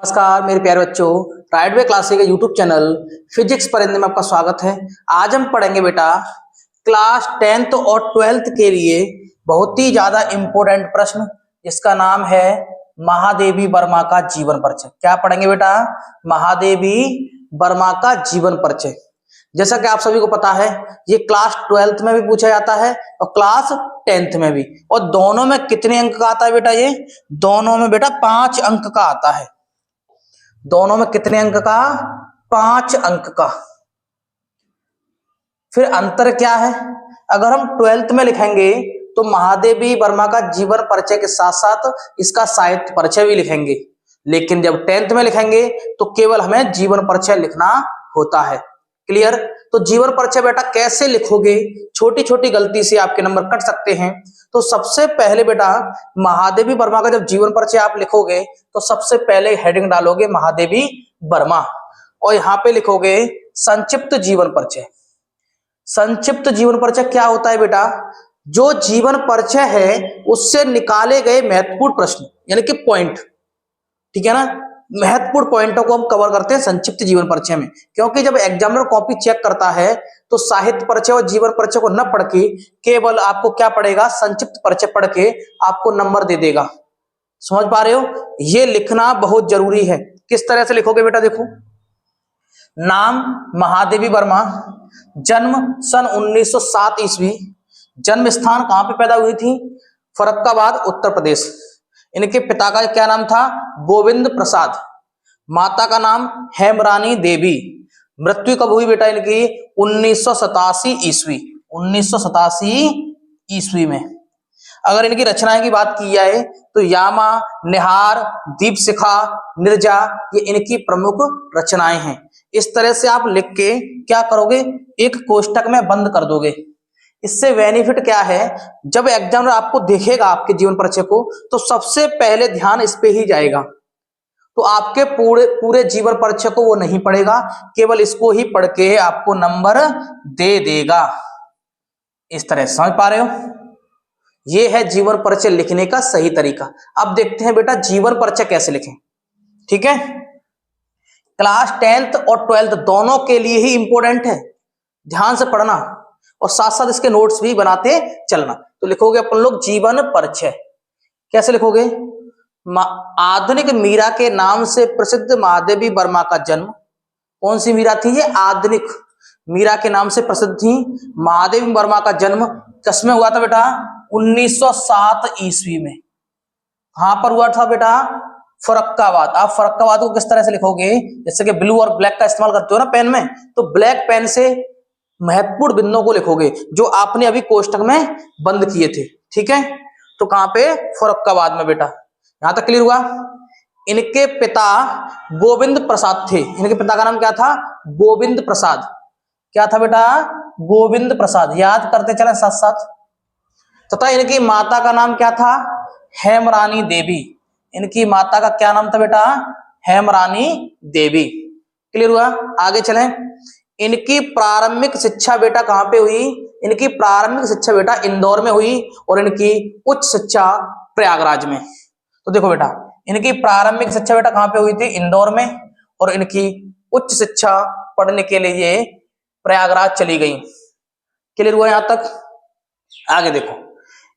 नमस्कार मेरे प्यारे बच्चों, राइट वे क्लासेस के यूट्यूब चैनल फिजिक्स पढ़ने में आपका स्वागत है। आज हम पढ़ेंगे बेटा क्लास 10th और 12th के लिए बहुत ही ज्यादा इंपॉर्टेंट प्रश्न, जिसका नाम है महादेवी वर्मा का जीवन परिचय। क्या पढ़ेंगे बेटा? महादेवी वर्मा का जीवन परिचय। जैसा कि आप सभी को पता है, ये क्लास 12th में भी पूछा जाता है और क्लास 10th में भी, और दोनों में कितने अंक का आता है बेटा? ये दोनों में बेटा 5 अंक का आता है। दोनों में कितने अंक का? 5 अंक का। फिर अंतर क्या है? अगर हम 12th में लिखेंगे तो महादेवी वर्मा का जीवन परिचय के साथ साथ इसका साहित्य परिचय भी लिखेंगे, लेकिन जब 10th में लिखेंगे तो केवल हमें जीवन परिचय लिखना होता है। क्लियर? तो जीवन परिचय बेटा कैसे लिखोगे? छोटी छोटी गलती से आपके नंबर कट सकते हैं। तो सबसे पहले बेटा महादेवी वर्मा का जब जीवन परिचय आप लिखोगे तो सबसे पहले हेडिंग डालोगे महादेवी वर्मा, और यहां पे लिखोगे संक्षिप्त जीवन परिचय। संक्षिप्त जीवन परिचय क्या होता है बेटा? जो जीवन परिचय है उससे निकाले गए महत्वपूर्ण प्रश्न, यानी कि पॉइंट, ठीक है ना? महत्वपूर्ण पॉइंटों को हम कवर करते हैं संक्षिप्त जीवन परिचय में, क्योंकि जब एग्जामिनर कॉपी चेक करता है तो साहित्य परिचय और जीवन परिचय को न पढ़ के केवल आपको क्या पढ़ेगा? संक्षिप्त परिचय पढ़ के आपको नंबर दे देगा। समझ पा रहे हो? ये लिखना बहुत जरूरी है। किस तरह से लिखोगे बेटा? देखो, नाम महादेवी वर्मा, जन्म सन 1907 ईस्वी, जन्म स्थान कहां पे पैदा हुई थी? फर्रुखाबाद उत्तर प्रदेश। इनके पिता का क्या नाम था? गोविंद प्रसाद। माता का नाम हेमरानी देवी। मृत्यु कब हुई बेटा इनकी? 1987 ईस्वी। 1987 ईस्वी में। अगर इनकी रचनाएं की बात की जाए तो यामा, निहार, दीपशिखा, निर्जा, ये इनकी प्रमुख रचनाएं हैं। इस तरह से आप लिख के क्या करोगे? एक कोष्टक में बंद कर दोगे। इससे बेनिफिट क्या है? जब एग्जामिनर आपको देखेगा आपके जीवन परिचय को तो सबसे पहले ध्यान इस पे ही जाएगा, तो आपके पूरे जीवन परिचय को वो नहीं पढ़ेगा, केवल इसको ही पढ़ के आपको नंबर दे देगा। इस तरह समझ पा रहे हो? ये है जीवन परिचय लिखने का सही तरीका। अब देखते हैं बेटा जीवन परिचय कैसे लिखें। ठीक है, क्लास 10th और 12th दोनों के लिए ही इंपॉर्टेंट है, ध्यान से पढ़ना और साथ साथ इसके नोट्स भी बनाते चलना। तो लिखोगे अपन लोग जीवन परिचय। कैसे लिखोगे? आधुनिक मीरा के नाम से प्रसिद्ध महादेवी वर्मा का जन्म। कौन सी मीरा थी ये? आधुनिक मीरा के नाम से प्रसिद्ध थी। महादेवी वर्मा का जन्म किसमें हुआ था बेटा? 1907 ईस्वी में। कहां पर हुआ था बेटा? फर्रुखाबाद। आप फर्रुखाबाद को किस तरह से लिखोगे? जैसे कि ब्लू और ब्लैक का इस्तेमाल करते हो ना पेन में, तो ब्लैक पेन से महत्वपूर्ण बिंदुओं को लिखोगे जो आपने अभी कोष्टक में बंद किए थे। ठीक है, तो कहां पे? फर्रुखाबाद में बेटा। यहां तक क्लियर हुआ? इनके पिता गोविंद प्रसाद थे। इनके पिता का नाम क्या था? गोविंद प्रसाद। क्या था बेटा? गोविंद प्रसाद। याद करते चले साथ साथ। तथा इनकी माता का नाम क्या था? हेमरानी देवी। इनकी माता का क्या नाम था बेटा? हेमरानी देवी। क्लियर हुआ? आगे चलें। इनकी प्रारंभिक शिक्षा बेटा कहां पे हुई? इनकी प्रारंभिक शिक्षा बेटा इंदौर में हुई और इनकी उच्च शिक्षा प्रयागराज में। तो देखो बेटा, इनकी प्रारंभिक शिक्षा बेटा कहां पे हुई थी? इंदौर में, और इनकी उच्च शिक्षा पढ़ने के लिए ये प्रयागराज चली गई। क्लियर हुआ यहां तक? आगे देखो,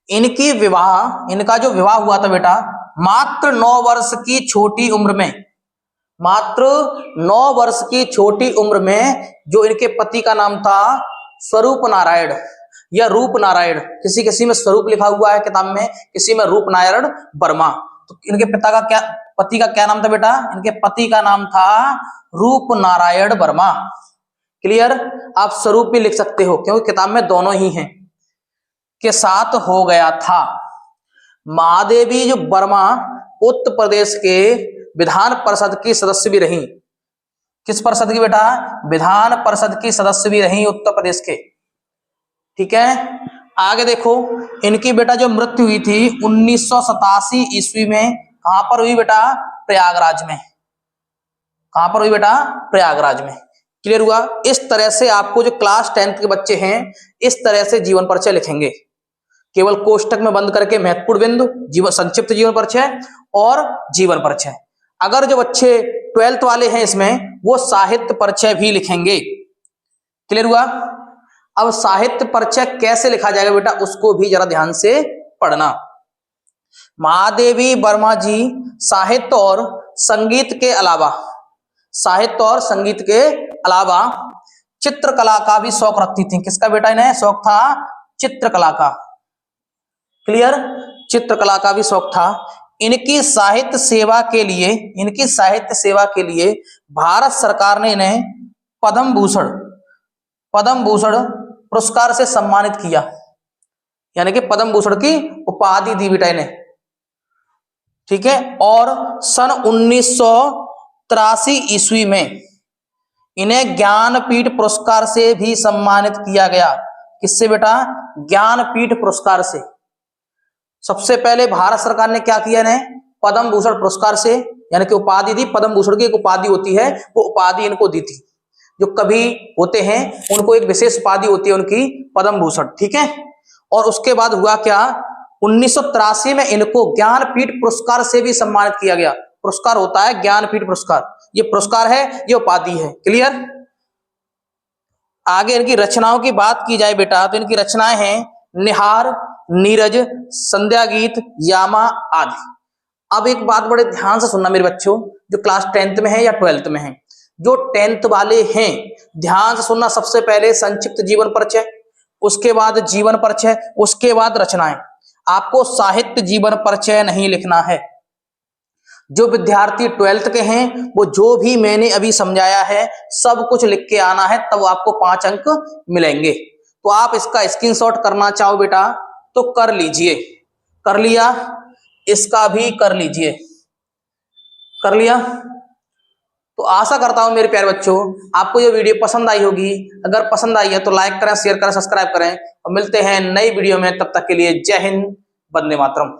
इनका जो विवाह हुआ था बेटा मात्र 9 वर्ष की छोटी उम्र में। मात्र 9 वर्ष की छोटी उम्र में जो इनके पति का नाम था स्वरूप नारायण या रूप नारायण, किसी किसी में स्वरूप लिखा हुआ है किताब में, किसी में रूप नारायण वर्मा। तो इनके पति का क्या नाम था बेटा? इनके पति का नाम था रूप नारायण वर्मा। क्लियर? आप स्वरूप भी लिख सकते हो क्योंकि किताब में दोनों ही हैं। के साथ हो गया था। महादेवी जो वर्मा उत्तर प्रदेश के विधान परिषद की सदस्य भी रही। किस परिषद की बेटा? विधान परिषद की सदस्य भी रही उत्तर प्रदेश के। ठीक है, आगे देखो, इनकी बेटा जो मृत्यु हुई थी 1987 ईस्वी में, कहां पर हुई बेटा? प्रयागराज में। कहां पर हुई बेटा? प्रयागराज में। क्लियर हुआ? इस तरह से आपको जो क्लास 10th के बच्चे हैं इस तरह से जीवन परिचय लिखेंगे, केवल कोष्टक में बंद करके महत्वपूर्ण बिंदु, संक्षिप्त जीवन परिचय और जीवन परिचय। अगर जो बच्चे 12th वाले हैं इसमें वो साहित्य परिचय भी लिखेंगे। क्लियर हुआ? अब साहित्य परिचय कैसे लिखा जाएगा बेटा, उसको भी जरा ध्यान से पढ़ना। महादेवी वर्मा जी साहित्य और संगीत के अलावा चित्रकला का भी शौक रखती थी। किसका बेटा इन्हें शौक था? चित्रकला का। क्लियर? चित्रकला का भी शौक था। इनकी साहित्य सेवा के लिए भारत सरकार ने इन्हें पद्म भूषण पुरस्कार से सम्मानित किया, यानी कि पद्म भूषण की उपाधि दी बेटा इन्हें। ठीक है। और सन 1983 ईस्वी में इन्हें ज्ञानपीठ पुरस्कार से भी सम्मानित किया गया। किससे बेटा? ज्ञानपीठ पुरस्कार से। सबसे पहले भारत सरकार ने क्या किया, इन्हें पद्म भूषण पुरस्कार से, यानी कि उपाधि दी। पद्म भूषण की एक उपाधि होती है, वो उपाधि इनको दी थी। जो कवि होते हैं उनको एक विशेष उपाधि होती है उनकी, पद्म भूषण। ठीक है। और उसके बाद हुआ क्या, 1983 में इनको ज्ञानपीठ पुरस्कार से भी सम्मानित किया गया। पुरस्कार होता है ज्ञानपीठ पुरस्कार, ये पुरस्कार है, ये उपाधि है। क्लियर? आगे इनकी रचनाओं की बात की जाए बेटा, तो इनकी रचनाएं हैं निहार, नीरज, संध्या गीत, यामा आदि। अब एक बात बड़े ध्यान से सुनना मेरे बच्चों, जो क्लास 10th में है या 12th में है, जो 10th वाले हैं ध्यान से सुनना। सबसे पहले संक्षिप्त जीवन परिचय, उसके बाद जीवन परिचय, उसके बाद रचनाएं। आपको साहित्य जीवन परिचय नहीं लिखना है। जो विद्यार्थी 12th के हैं वो जो भी मैंने अभी समझाया है सब कुछ लिख के आना है, तब आपको 5 अंक मिलेंगे। तो आप इसका स्क्रीनशॉट करना चाहो बेटा तो कर लीजिए। कर लिया? इसका भी कर लीजिए। कर लिया? तो आशा करता हूं मेरे प्यारे बच्चों आपको ये वीडियो पसंद आई होगी। अगर पसंद आई है तो लाइक करें, शेयर करें, सब्सक्राइब करें और मिलते हैं नई वीडियो में। तब तक के लिए जय हिंद, वंदे मातरम।